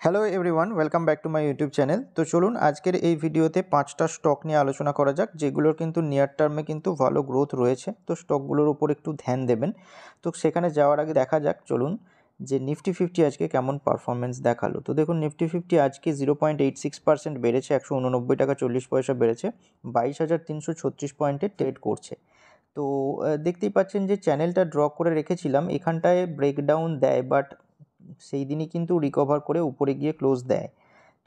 Hello everyone, welcome back to my YouTube channel. তো চলুন আজকের এই ভিডিওতে 5টা স্টক নিয়ে আলোচনা করা যাক, যেগুলোর কিন্তু নিয়ার টার্মে কিন্তু ভালো গ্রোথ রয়েছে। তো স্টকগুলোর উপর একটু ধ্যান দেবেন। তো সেখানে যাওয়ার আগে দেখা যাক চলুন যে নিফটি ফিফটি আজকে কেমন পারফরমেন্স দেখালো। তো দেখুন নিফটি ফিফটি আজকে 0.86% বেড়েছে, 189 টাকা 40 পয়সা বেড়েছে, 22,336 পয়েন্টে ট্রেড করছে। তো দেখতেই পাচ্ছেন যে চ্যানেলটা ড্র করে রেখেছিলাম, এখানটায় ব্রেকডাউন দেয়, বাট সেই দিনই কিন্তু রিকভার করে উপরে গিয়ে ক্লোজ দেয়।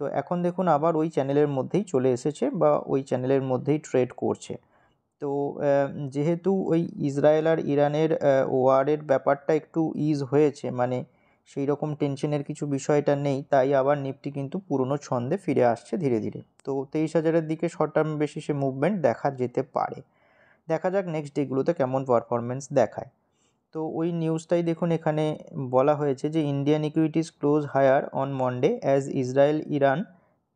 তো এখন দেখুন আবার ওই চ্যানেলের মধ্যেই চলে এসেছে বা ওই চ্যানেলের মধ্যেই ট্রেড করছে। তো যেহেতু ওই ইসরায়েল আর ইরানের ওয়ারের ব্যাপারটা একটু ইজ হয়েছে, মানে সেই রকম টেনশনের কিছু বিষয়টা নেই, তাই আবার নিফটি কিন্তু পুরনো ছন্দে ফিরে আসছে ধীরে ধীরে। তো 23,000-এর দিকে শর্ট টার্ম বেসিসে মুভমেন্ট দেখা যেতে পারে। দেখা যাক নেক্সট ডেগুলোতে কেমন পারফরমেন্স দেখায়। তো ওই নিউজটাই দেখুন এখানে বলা হয়েছে যে Indian equities close higher on Monday as Israel Iran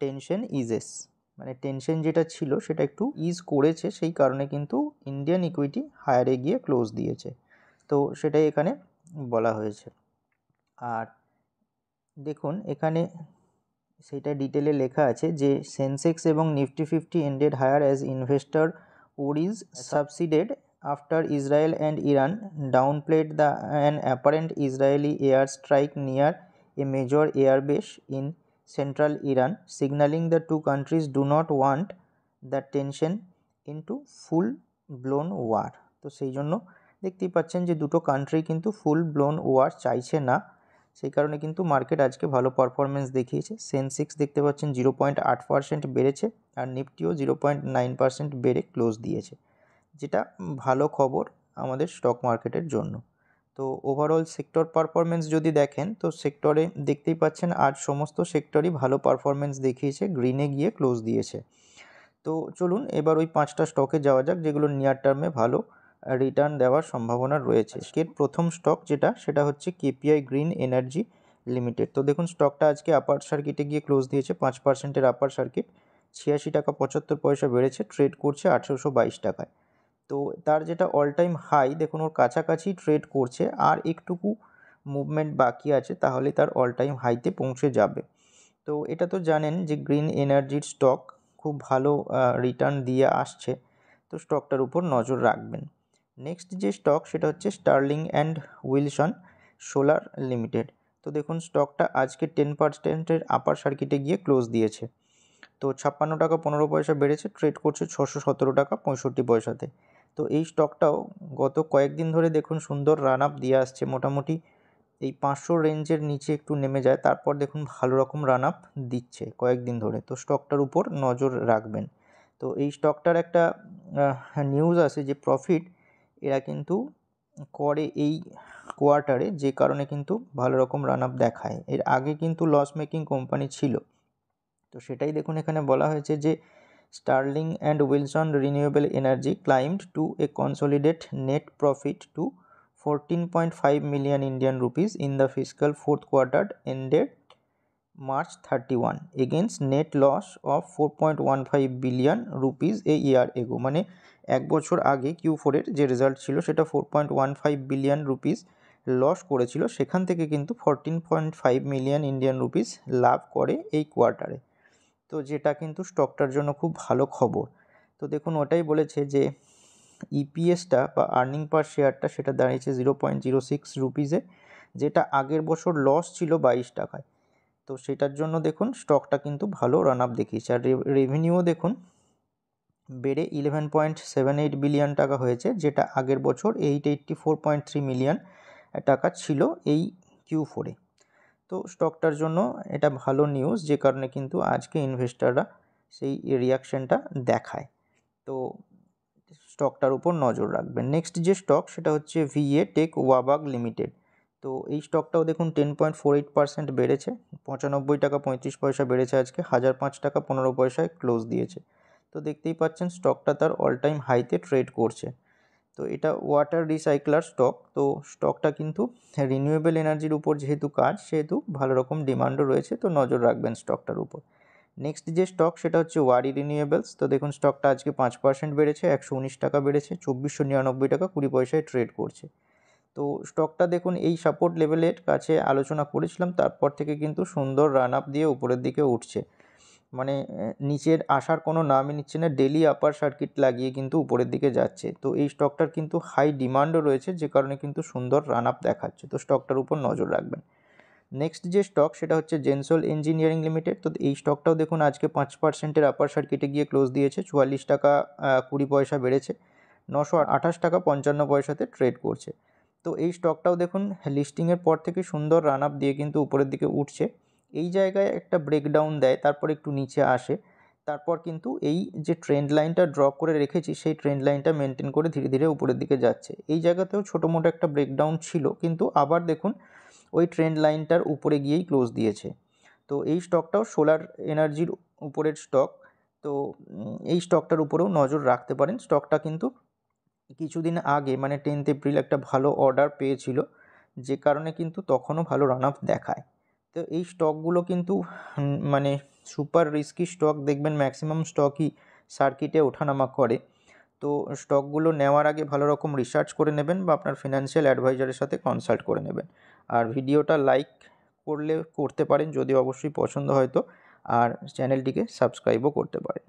tension eases, মানে টেনশন যেটা ছিল সেটা একটু ইজ করেছে, সেই কারণে কিন্তু ইন্ডিয়ান ইকুইটি হায়ারে গিয়ে ক্লোজ দিয়েছে। তো সেটাই এখানে বলা হয়েছে। আর দেখুন এখানে সেটা ডিটেলে লেখা আছে যে সেন্সেক্স এবং Nifty fifty ended higher as investor worries subsided after Israel and Iran downplayed an apparent Israeli airstrike near a major airbase in central Iran, signaling the two countries do not want the tension into full-blown war. তো সেই জন্য দেখতেই পাচ্ছেন যে দুটো country কিন্তু ফুল blown war চাইছে না, সেই কারণে কিন্তু মার্কেট আজকে ভালো পারফরমেন্স দেখিয়েছে। সেন্সেক্স দেখতে পাচ্ছেন 0.8% বেড়েছে, আর নিফটিও 0.9% বেড়ে ক্লোজ দিয়েছে, যেটা ভালো খবর আমাদের স্টক মার্কেটের জন্য। তো ওভারঅল সেক্টর পারফরমেন্স যদি দেখেন তো সেক্টরে দেখতেই পাচ্ছেন আজ সমস্ত সেক্টরই ভালো পারফরমেন্স দেখিয়েছে, গ্রিনে গিয়ে ক্লোজ দিয়েছে। তো চলুন এবার ওই 5টা স্টকে যাওয়া যাক যেগুলো নিয়ার টার্মে ভালো রিটার্ন দেওয়ার সম্ভাবনা রয়েছে। আজকের প্রথম স্টক সেটা হচ্ছে কেপিআই গ্রিন এনার্জি লিমিটেড। তো দেখুন স্টকটা আজকে আপার সার্কিটে গিয়ে ক্লোজ দিয়েছে 5%-এর আপার সার্কিট, 86 টাকা 75 পয়সা বেড়েছে, ট্রেড করছে 1822 টাকায়। তো তার যেটা অল টাইম হাই দেখুন ওর কাছাকাছি ট্রেড করছে, আর একটুকু মুভমেন্ট বাকি আছে, তাহলে তার অল টাইম হাইতে পৌঁছে যাবে। তো এটা তো জানেন যে গ্রিন এনার্জির স্টক খুব ভালো রিটার্ন দিয়ে আসছে, তো স্টকটার উপর নজর রাখবেন। নেক্সট যে স্টক সেটা হচ্ছে Sterling and Wilson solar limited. তো দেখুন স্টকটা আজকে 10%-এর আপার সার্কিটে গিয়ে ক্লোজ দিয়েছে। তো 56 টাকা 15 পয়সা বেড়েছে, ট্রেড করছে 617 টাকা 65 পয়সাতে। তো এই স্টকটাও গত কয়েকদিন ধরে দেখুন সুন্দর রান আপ দিয়ে আসছে, মোটামুটি এই 500 রেঞ্জের নিচে একটু নেমে যায়, তারপর দেখুন ভালো রকম রান আপ দিচ্ছে কয়েকদিন ধরে। তো স্টকটার উপর নজর রাখবেন। তো এই স্টকটার একটা নিউজ আছে যে প্রফিট এরা কিন্তু করে এই কোয়ার্টারে, যে কারণে কিন্তু ভালো রকম রান আপ দেখায়। এর আগে কিন্তু লস মেকিং কোম্পানি ছিল। তো সেটাই দেখুন এখানে বলা হয়েছে যে Sterling and Wilson renewable energy climbed to a consolidate net profit to 14.5 million Indian rupees in the fiscal fourth quarter ended March 31 against net loss of 4.15 billion rupees a year ago। মানে এক বছর আগে Q4 এর যে result ছিল সেটা 4.15 billion rupees loss করেছিল, সেখান থেকে কিন্তু 14.5 মিলিয়ন ইন্ডিয়ান রুপিস লাভ করে এই কোয়ার্টারে। তো যেটা কিন্তু স্টকটার জন্য খুব ভালো খবর। তো দেখুন ওটাই বলেছে যে ইপিএসটা বা আর্নিং পার শেয়ারটা সেটা দাঁড়িয়েছে 0.06 রুপিসে, যেটা আগের বছর লস ছিল 22 টাকায়। তো সেটার জন্য দেখুন স্টকটা কিন্তু ভালো রান আপ দেখিয়েছে। আর রেভিনিউও দেখুন বেড়ে 11.78 বিলিয়ন টাকা হয়েছে, যেটা আগের বছর 884.3 মিলিয়ন টাকা ছিল এই Q4-এ। তো স্টকটার জন্য এটা ভালো নিউজ, যে কারণে কিন্তু আজকে ইনভেস্টাররা সেই রিয়াকশানটা দেখায়। তো স্টকটার উপর নজর রাখবেন। নেক্সট যে স্টক সেটা হচ্ছে ভিএ টেক ওয়াবাগ লিমিটেড। তো এই স্টকটাও দেখুন 10.48% বেড়েছে, 95 টাকা 35 পয়সা বেড়েছে আজকে, 1005 টাকা 15 পয়সায় ক্লোজ দিয়েছে। তো দেখতেই পাচ্ছেন স্টকটা তার অল টাইম হাইতে ট্রেড করছে। তো এটা ওয়াটার রিসাইক্লার স্টক। তো স্টকটা কিন্তু রিনিউয়েবল এনার্জির উপর যেহেতু কাজ, সেহেতু ভালো রকম ডিমান্ডও রয়েছে, তো নজর রাখবেন স্টকটার উপর। নেক্সট যে স্টক সেটা হচ্ছে ওয়ারি রিনিউয়েবলস। তো দেখুন স্টকটা আজকে 5% বেড়েছে, 119 টাকা বেড়েছে, 2499 টাকা 20 পয়সায় ট্রেড করছে। তো স্টকটা দেখুন এই সাপোর্ট লেভেলের কাছে আলোচনা করেছিলাম, তারপর থেকে কিন্তু সুন্দর রান আপ দিয়ে উপরের দিকে উঠছে, মানে নিচের আসার কোনো নামই নিচ্ছে না, ডেলি আপার সার্কিট লাগিয়ে কিন্তু উপরের দিকে যাচ্ছে। তো এই স্টকটার কিন্তু হাই ডিমান্ডও রয়েছে, যে কারণে কিন্তু সুন্দর রান আপ দেখাচ্ছে। তো স্টকটার উপর নজর রাখবেন। নেক্সট যে স্টক সেটা হচ্ছে জেনসোল ইঞ্জিনিয়ারিং লিমিটেড। তো এই স্টকটাও দেখুন আজকে 5%-এর আপার সার্কিটে গিয়ে ক্লোজ দিয়েছে, 44 টাকা 20 পয়সা বেড়েছে, 928 টাকা 55 পয়সাতে ট্রেড করছে। তো এই স্টকটাও দেখুন লিস্টিংয়ের পর থেকে সুন্দর রান আপ দিয়ে কিন্তু উপরের দিকে উঠছে। এই জায়গায় একটা ব্রেকডাউন দেয়, তারপর একটু নিচে আসে, তারপর কিন্তু এই যে ট্রেন্ড লাইনটা ড্র করে রেখেছি সেই ট্রেন্ড লাইনটা মেনটেন করে ধীরে ধীরে উপরের দিকে যাচ্ছে। এই জায়গাতেও ছোটো মোটো একটা ব্রেকডাউন ছিল, কিন্তু আবার দেখুন ওই ট্রেন্ড লাইনটার উপরে গিয়েই ক্লোজ দিয়েছে। তো এই স্টকটাও সোলার এনার্জির উপরের স্টক। তো এই স্টকটার উপরেও নজর রাখতে পারেন। স্টকটা কিন্তু কিছুদিন আগে মানে 10th এপ্রিল একটা ভালো অর্ডার পেয়েছিল, যে কারণে কিন্তু তখনও ভালো রান আপ দেখায়। তো এই স্টকগুলো কিন্তু মানে সুপার রিস্কি স্টক, দেখবেন ম্যাক্সিমাম স্টকই সার্কিটে ওঠানামা করে। তো স্টকগুলো নেওয়ার আগে ভালো রকম রিসার্চ করে নেবেন বা আপনার ফিনান্সিয়াল অ্যাডভাইজারের সাথে কনসাল্ট করে নেবেন। আর ভিডিওটা লাইক করতে পারেন যদি অবশ্যই পছন্দ হয় তো, আর চ্যানেলটিকে সাবস্ক্রাইবও করতে পারেন।